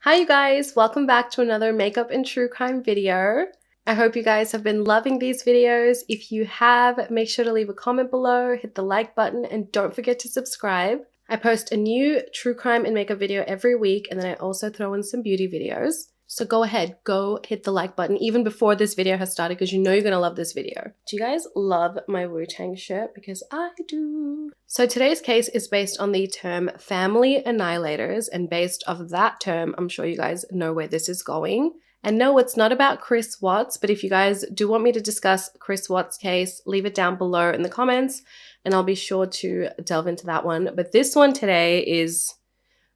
Hi you guys, welcome back to another makeup and true crime video. I hope you guys have been loving these videos. If you have, make sure to leave a comment below, hit the like button, and don't forget to subscribe. I post a new true crime and makeup video every week, and then I also throw in some beauty videos. So go ahead, go hit the like button even before this video has started because you know you're gonna love this video. Do you guys love my Wu-Tang shirt? Because I do. So today's case is based on the term family annihilators, and based off of that term, I'm sure you guys know where this is going. And no, it's not about Chris Watts, but if you guys do want me to discuss Chris Watts' case, leave it down below in the comments and I'll be sure to delve into that one. But this one today is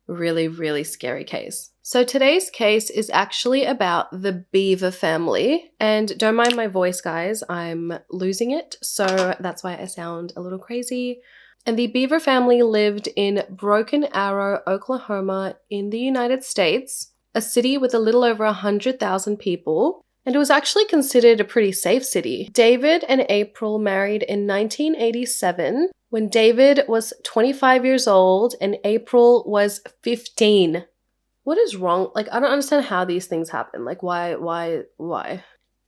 really scary case. So today's case is actually about the Bever family, and don't mind my voice guys, I'm losing it, so that's why I sound a little crazy. And the Bever family lived in Broken Arrow, Oklahoma in the United States, a city with a little over 100,000 people. And it was actually considered a pretty safe city. David and April married in 1987 when David was 25 years old and April was 15. What is wrong? Like, I don't understand how these things happen. Like, why?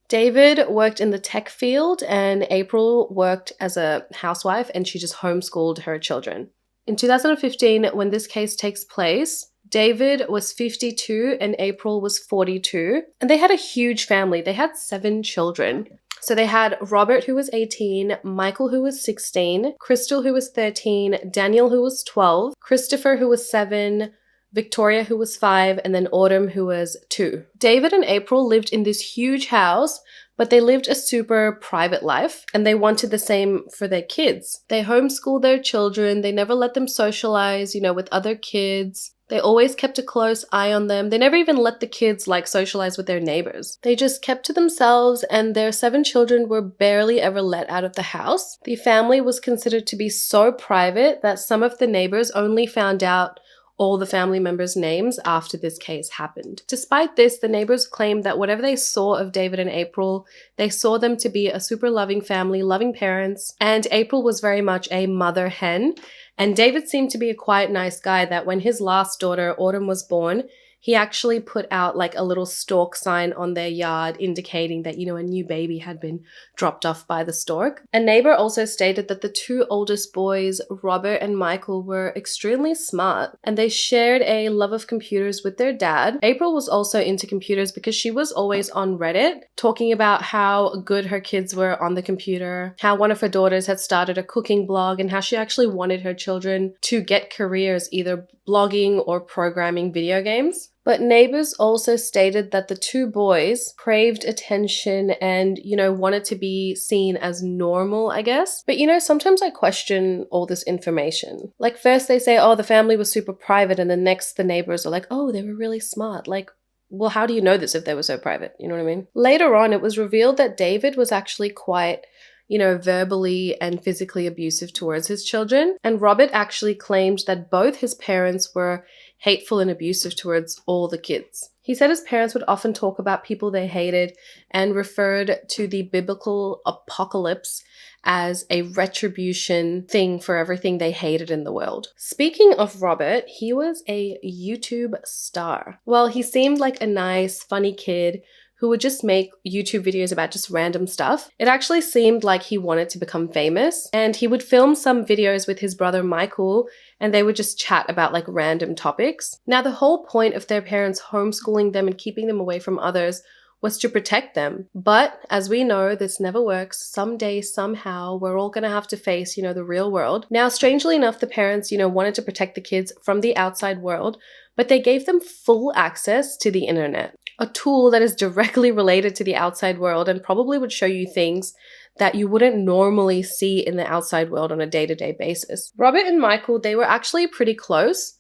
David worked in the tech field and April worked as a housewife, and she just homeschooled her children. In 2015, when this case takes place, David was 52 and April was 42, and they had a huge family. They had 7 children. So they had Robert, who was 18, Michael, who was 16, Crystal, who was 13, Daniel, who was 12, Christopher, who was 7, Victoria, who was 5, and then Autumn, who was 2. David and April lived in this huge house, but they lived a super private life, and they wanted the same for their kids. They homeschooled their children. They never let them socialize, with other kids. They always kept a close eye on them. They never even let the kids socialize with their neighbors. They just kept to themselves, and their 7 children were barely ever let out of the house. The family was considered to be so private that some of the neighbors only found out all the family members' names after this case happened. Despite this, the neighbors claimed that whatever they saw of David and April, they saw them to be a super loving family, loving parents, and April was very much a mother hen. And David seemed to be a quiet, nice guy that when his last daughter, Autumn, was born, he actually put out a little stork sign on their yard indicating that, a new baby had been dropped off by the stork. A neighbor also stated that the 2 oldest boys, Robert and Michael, were extremely smart and they shared a love of computers with their dad. April was also into computers because she was always on Reddit talking about how good her kids were on the computer, how one of her daughters had started a cooking blog, and how she actually wanted her children to get careers either blogging or programming video games. But neighbors also stated that the 2 boys craved attention and, wanted to be seen as normal, I guess. But, sometimes I question all this information. First they say, oh, the family was super private, and then next the neighbors are like, oh, they were really smart. Well, how do you know this if they were so private? You know what I mean? Later on, it was revealed that David was actually quite verbally and physically abusive towards his children. And Robert actually claimed that both his parents were hateful and abusive towards all the kids. He said his parents would often talk about people they hated and referred to the biblical apocalypse as a retribution thing for everything they hated in the world. Speaking of Robert, he was a YouTube star. Well, he seemed like a nice, funny kid who would just make YouTube videos about just random stuff. It actually seemed like he wanted to become famous, and he would film some videos with his brother Michael, and they would just chat about random topics. Now, the whole point of their parents homeschooling them and keeping them away from others was to protect them. But as we know, this never works. Someday, somehow, we're all gonna have to face, the real world. Now, strangely enough, the parents, wanted to protect the kids from the outside world, but they gave them full access to the internet, a tool that is directly related to the outside world and probably would show you things that you wouldn't normally see in the outside world on a day-to-day basis. Robert and Michael, they were actually pretty close,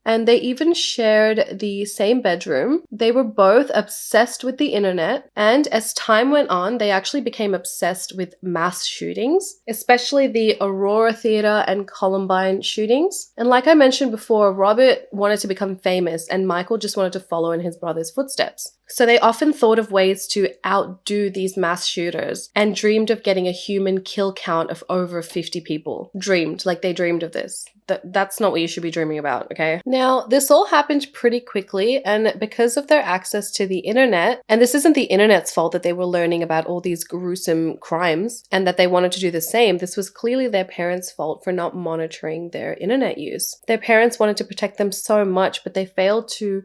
and they even shared the same bedroom. They were both obsessed with the internet, and as time went on, they actually became obsessed with mass shootings, especially the Aurora Theater and Columbine shootings. And like I mentioned before, Robert wanted to become famous, and Michael just wanted to follow in his brother's footsteps. So they often thought of ways to outdo these mass shooters and dreamed of getting a human kill count of over 50 people. They dreamed of this. That's not what you should be dreaming about, okay? Now, this all happened pretty quickly, and because of their access to the internet, and this isn't the internet's fault that they were learning about all these gruesome crimes and that they wanted to do the same, this was clearly their parents' fault for not monitoring their internet use. Their parents wanted to protect them so much, but they failed to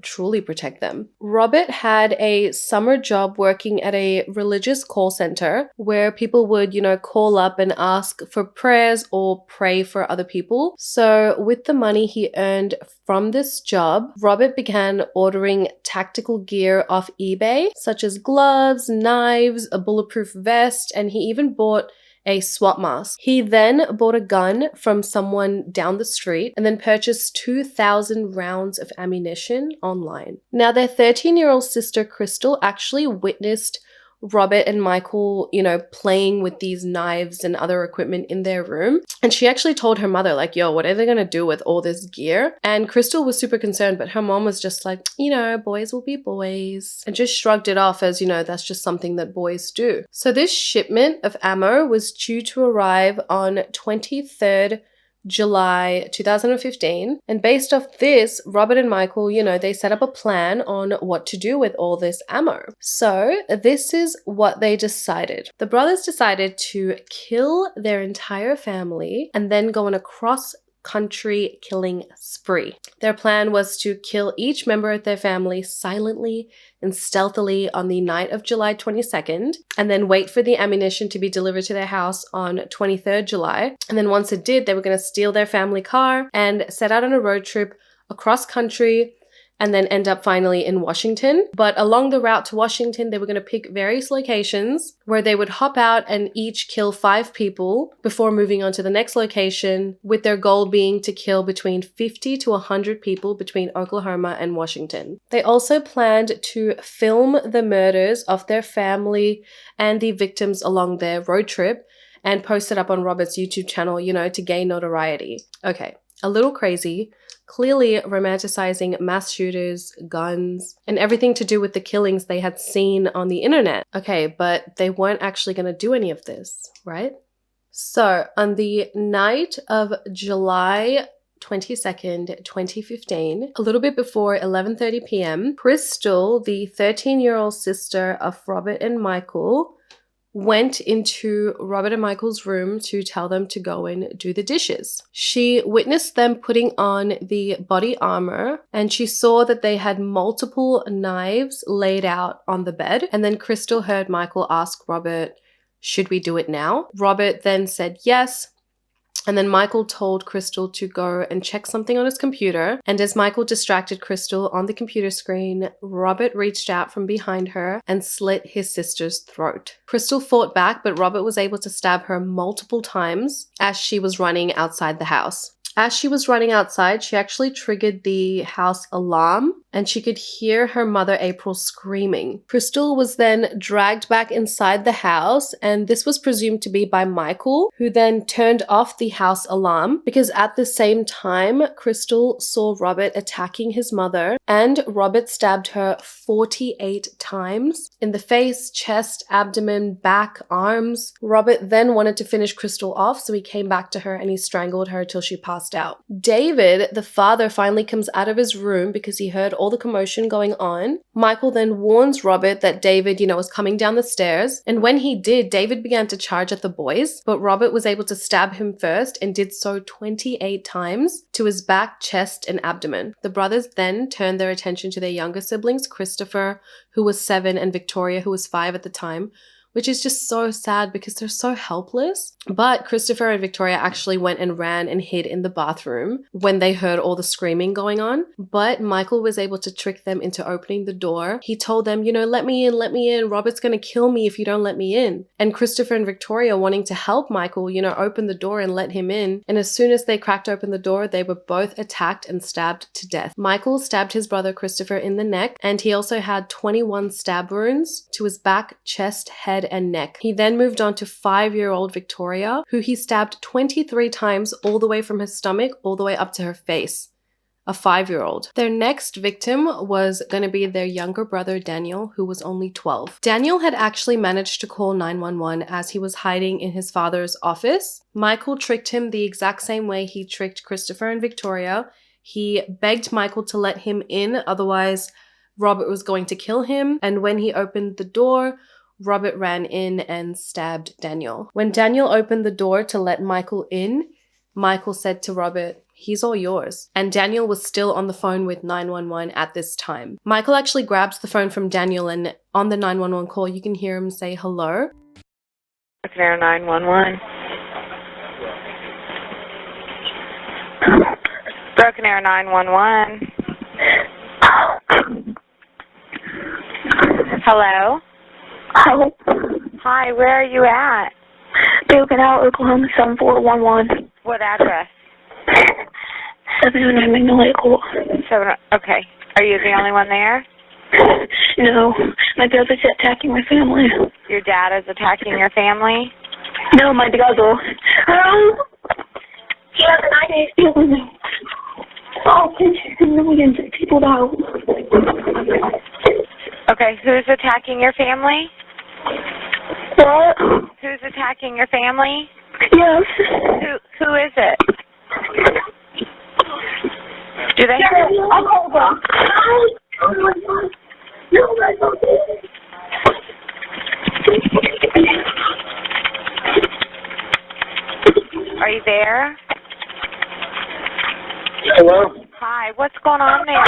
truly protect them. Robert had a summer job working at a religious call center where people would, call up and ask for prayers or pray for other people. So with the money he earned from this job, Robert began ordering tactical gear off eBay, such as gloves, knives, a bulletproof vest, and he even bought a SWAT mask. He then bought a gun from someone down the street and then purchased 2,000 rounds of ammunition online. Now, their 13-year-old sister, Crystal, actually witnessed Robert and Michael, playing with these knives and other equipment in their room. And she actually told her mother, yo, what are they going to do with all this gear? And Crystal was super concerned, but her mom was just like, boys will be boys. And just shrugged it off as, that's just something that boys do. So this shipment of ammo was due to arrive on 23rd July 2015. And based off this, Robert and Michael, they set up a plan on what to do with all this ammo. So this is what they decided. The brothers decided to kill their entire family and then go on a cross-country killing spree. Their plan was to kill each member of their family silently and stealthily on the night of July 22nd, and then wait for the ammunition to be delivered to their house on 23rd July. And then once it did, they were going to steal their family car and set out on a road trip across country and then end up finally in Washington. But along the route to Washington, they were going to pick various locations where they would hop out and each kill 5 people before moving on to the next location, with their goal being to kill between 50 to 100 people between Oklahoma and Washington. They also planned to film the murders of their family and the victims along their road trip and post it up on Robert's YouTube channel, to gain notoriety. Okay, a little crazy. Clearly romanticizing mass shooters, guns, and everything to do with the killings they had seen on the internet. Okay, but they weren't actually going to do any of this, right? So on the night of July 22nd, 2015, a little bit before 11:30 p.m., Crystal, the 13-year-old sister of Robert and Michael, went into Robert and Michael's room to tell them to go and do the dishes. She witnessed them putting on the body armor, and she saw that they had multiple knives laid out on the bed. And then Crystal heard Michael ask Robert, "Should we do it now?" Robert then said yes. And then Michael told Crystal to go and check something on his computer. And as Michael distracted Crystal on the computer screen, Robert reached out from behind her and slit his sister's throat. Crystal fought back, but Robert was able to stab her multiple times as she was running outside the house. As she was running outside, she actually triggered the house alarm, and she could hear her mother, April, screaming. Crystal was then dragged back inside the house, and this was presumed to be by Michael, who then turned off the house alarm because at the same time, Crystal saw Robert attacking his mother, and Robert stabbed her 48 times in the face, chest, abdomen, back, arms. Robert then wanted to finish Crystal off, so he came back to her and he strangled her till she passed out. David, the father, finally comes out of his room because he heard all the commotion going on. Michael then warns Robert that David, was coming down the stairs. And when he did, David began to charge at the boys, but Robert was able to stab him first and did so 28 times to his back, chest, and abdomen. The brothers then turned their attention to their younger siblings, Christopher, who was 7, and Victoria, who was 5 at the time, which is just so sad because they're so helpless. But Christopher and Victoria actually went and ran and hid in the bathroom when they heard all the screaming going on. But Michael was able to trick them into opening the door. He told them, let me in. Robert's going to kill me if you don't let me in. And Christopher and Victoria, wanting to help Michael, open the door and let him in. And as soon as they cracked open the door, they were both attacked and stabbed to death. Michael stabbed his brother Christopher in the neck, and he also had 21 stab wounds to his back, chest, head, and neck. He then moved on to 5-year-old Victoria, who he stabbed 23 times all the way from his stomach all the way up to her face. a 5-year-old. Their next victim was going to be their younger brother Daniel, who was only 12. Daniel had actually managed to call 911 as he was hiding in his father's office. Michael tricked him the exact same way he tricked Christopher and Victoria. He begged Michael to let him in, otherwise Robert was going to kill him. And when he opened the door, Robert ran in and stabbed Daniel. When Daniel opened the door to let Michael in, Michael said to Robert, "He's all yours." And Daniel was still on the phone with 911 at this time. Michael actually grabs the phone from Daniel, and on the 911 call, you can hear him say hello. Broken Arrow 911. Broken Arrow 911. Hello? Hello. Hi, where are you at? Broken Arrow, Oklahoma 7411. What address? 709 Magnolia Court. Okay. Are you the only one there? No, my brother's attacking my family. Your dad is attacking your family? No, my brother. He has an idea stealing me. Oh, millions of people now. Okay, who's attacking your family? What? Who's attacking your family? Yes. Who is it? Do they have... I'll call them. Are you there? Hello? Hi, what's going on there?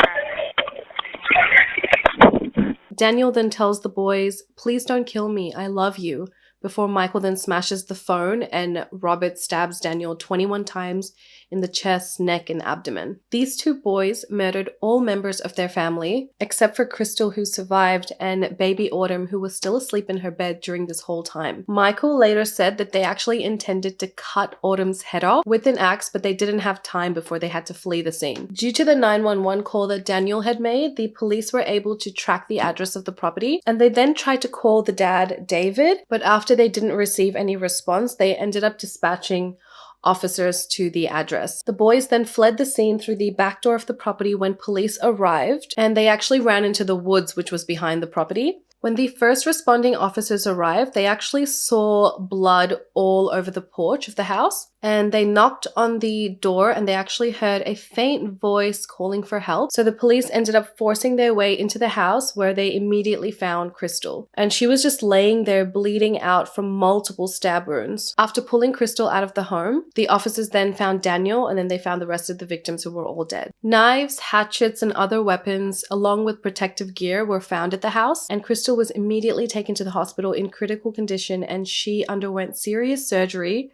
Daniel then tells the boys, "Please don't kill me, I love you," before Michael then smashes the phone and Robert stabs Daniel 21 times in the chest, neck, and abdomen. These two boys murdered all members of their family, except for Crystal, who survived, and baby Autumn, who was still asleep in her bed during this whole time. Michael later said that they actually intended to cut Autumn's head off with an axe, but they didn't have time before they had to flee the scene. Due to the 911 call that Daniel had made, the police were able to track the address of the property, and they then tried to call the dad, David, but after they didn't receive any response, they ended up dispatching officers to the address. The boys then fled the scene through the back door of the property when police arrived, and they actually ran into the woods which was behind the property. When the first responding officers arrived, they actually saw blood all over the porch of the house, and they knocked on the door and they actually heard a faint voice calling for help. So the police ended up forcing their way into the house, where they immediately found Crystal. And she was just laying there bleeding out from multiple stab wounds. After pulling Crystal out of the home, the officers then found Daniel, and then they found the rest of the victims, who were all dead. Knives, hatchets, and other weapons, along with protective gear, were found at the house, and Crystal was immediately taken to the hospital in critical condition, and she underwent serious surgery,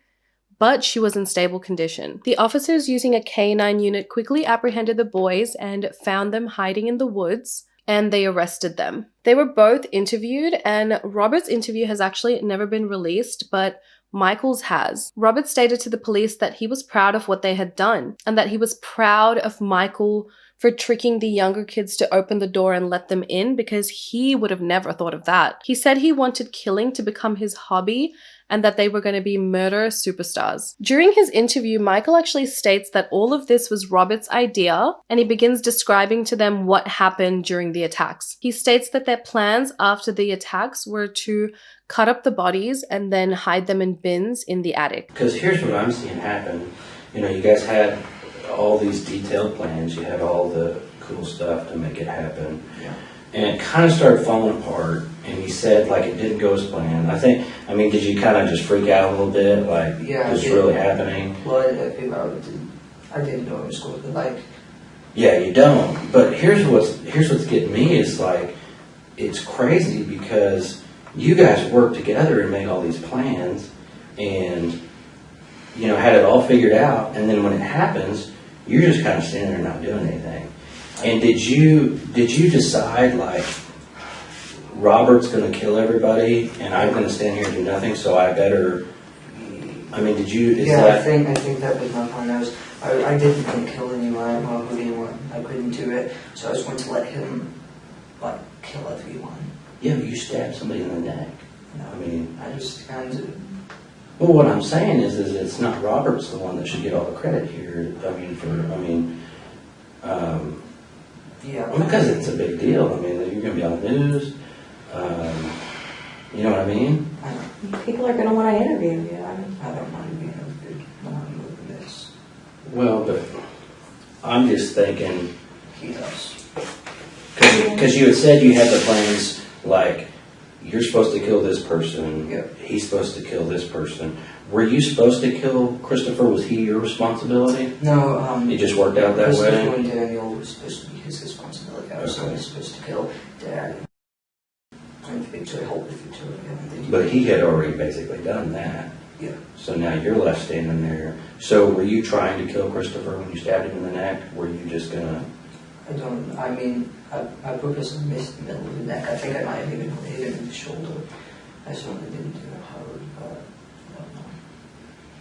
but she was in stable condition. The officers, using a K9 unit, quickly apprehended the boys and found them hiding in the woods, and they arrested them. They were both interviewed, and Robert's interview has actually never been released, but Michael's has. Robert stated to the police that he was proud of what they had done, and that he was proud of Michael for tricking the younger kids to open the door and let them in, because he would have never thought of that. He said he wanted killing to become his hobby, and that they were going to be murder superstars. During his interview, Michael actually states that all of this was Robert's idea, and he begins describing to them what happened during the attacks. He states that their plans after the attacks were to cut up the bodies and then hide them in bins in the attic. Because here's what I'm seeing happen. You know, you guys had all these detailed plans. You had all the cool stuff to make it happen. Yeah. And it kind of started falling apart, and he said, like, it didn't go as planned. I mean, did you kind of just freak out a little bit? Like, yeah, what's really happening? Well, I didn't know it was going to, like... Yeah, you don't. But here's what's getting me is, like, it's crazy because you guys worked together and made all these plans and, you know, had it all figured out, and then when it happens, you're just kind of standing there not doing anything. And did you decide, like, Robert's going to kill everybody and I'm going to stand here and do nothing, so I better... I mean, did you... I think that was my plan. I didn't want to kill anyone. I didn't want to hurt anyone. I couldn't do it, so I was going to let him, like, kill everyone. Yeah, but you stabbed somebody in the neck. No, I mean... I just kind of... Well, what I'm saying is it's not Robert's the one that should get all the credit here. Yeah. Well, because it's a big deal. I mean, you're going to be on the news. You know what I mean? People are going to want to interview you. I don't mind being interviewed when I'm moving this. Well, but I'm just thinking, He does. because you had said you had the plans, like, you're supposed to kill this person. Yep. He's supposed to kill this person. Were you supposed to kill Christopher? Was he your responsibility? No, It just worked out that Christopher way? and Daniel was supposed to be his responsibility. I was Okay. only supposed to kill Dad. And Victoria, hold the Victoria. But he had already basically done that. Yeah. So now you're left standing there. So were you trying to kill Christopher when you stabbed him in the neck? Were you just gonna... I purposely missed the middle of the neck. I think I might have even hit him in the shoulder. I certainly didn't do it hard, but I don't know.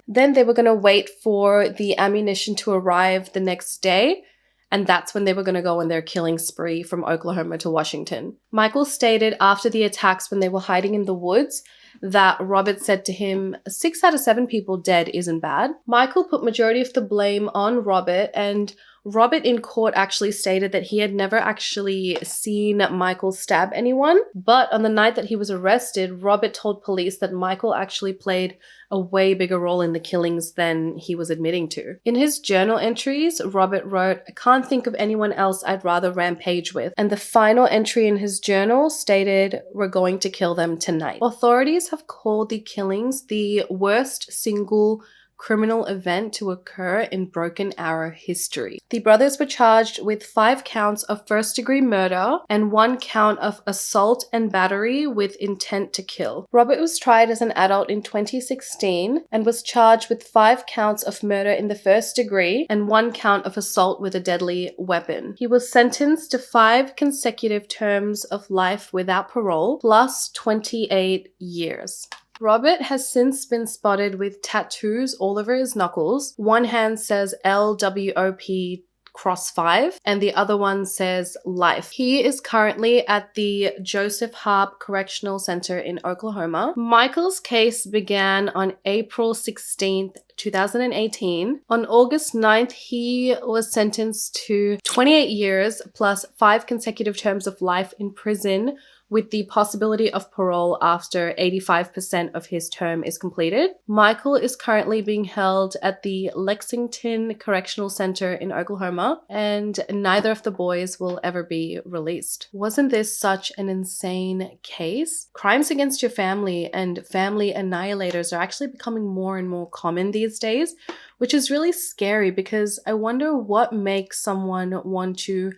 Then they were going to wait for the ammunition to arrive the next day, and that's when they were going to go on their killing spree from Oklahoma to Washington. Michael stated after the attacks when they were hiding in the woods that Robert said to him, 6 out of 7 people dead isn't bad. Michael put majority of the blame on Robert, and Robert in court actually stated that he had never actually seen Michael stab anyone, but on the night that he was arrested, Robert told police that Michael actually played a way bigger role in the killings than he was admitting to. In his journal entries, Robert wrote, "I can't think of anyone else I'd rather rampage with." And the final entry in his journal stated, "We're going to kill them tonight." Authorities have called the killings the worst single criminal event to occur in Broken Arrow history. The brothers were charged with 5 counts of first-degree murder and 1 count of assault and battery with intent to kill. Robert was tried as an adult in 2016 and was charged with 5 counts of murder in the first degree and 1 count of assault with a deadly weapon. He was sentenced to 5 consecutive terms of life without parole, plus 28 years. Robert has since been spotted with tattoos all over his knuckles. One hand says LWOP cross 5 and the other one says life. He is currently at the Joseph Harp Correctional Center in Oklahoma. Michael's case began on April 16th, 2018. On August 9th, he was sentenced to 28 years plus 5 consecutive terms of life in prison with the possibility of parole after 85% of his term is completed. Michael is currently being held at the Lexington Correctional Center in Oklahoma, and neither of the boys will ever be released. Wasn't this such an insane case? Crimes against your family and family annihilators are actually becoming more and more common these days, which is really scary because I wonder what makes someone want to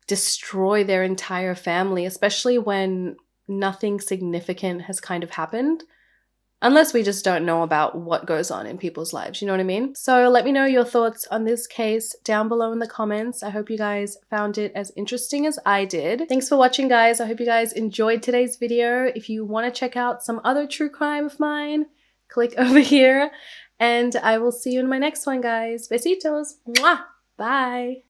destroy their entire family, especially when nothing significant has kind of happened. Unless we just don't know about what goes on in people's lives, you know what I mean? So let me know your thoughts on this case down below in the comments. I hope you guys found it as interesting as I did. Thanks for watching, guys. I hope you guys enjoyed today's video. If you want to check out some other true crime of mine, click over here. And I will see you in my next one, guys. Besitos. Mwah! Bye!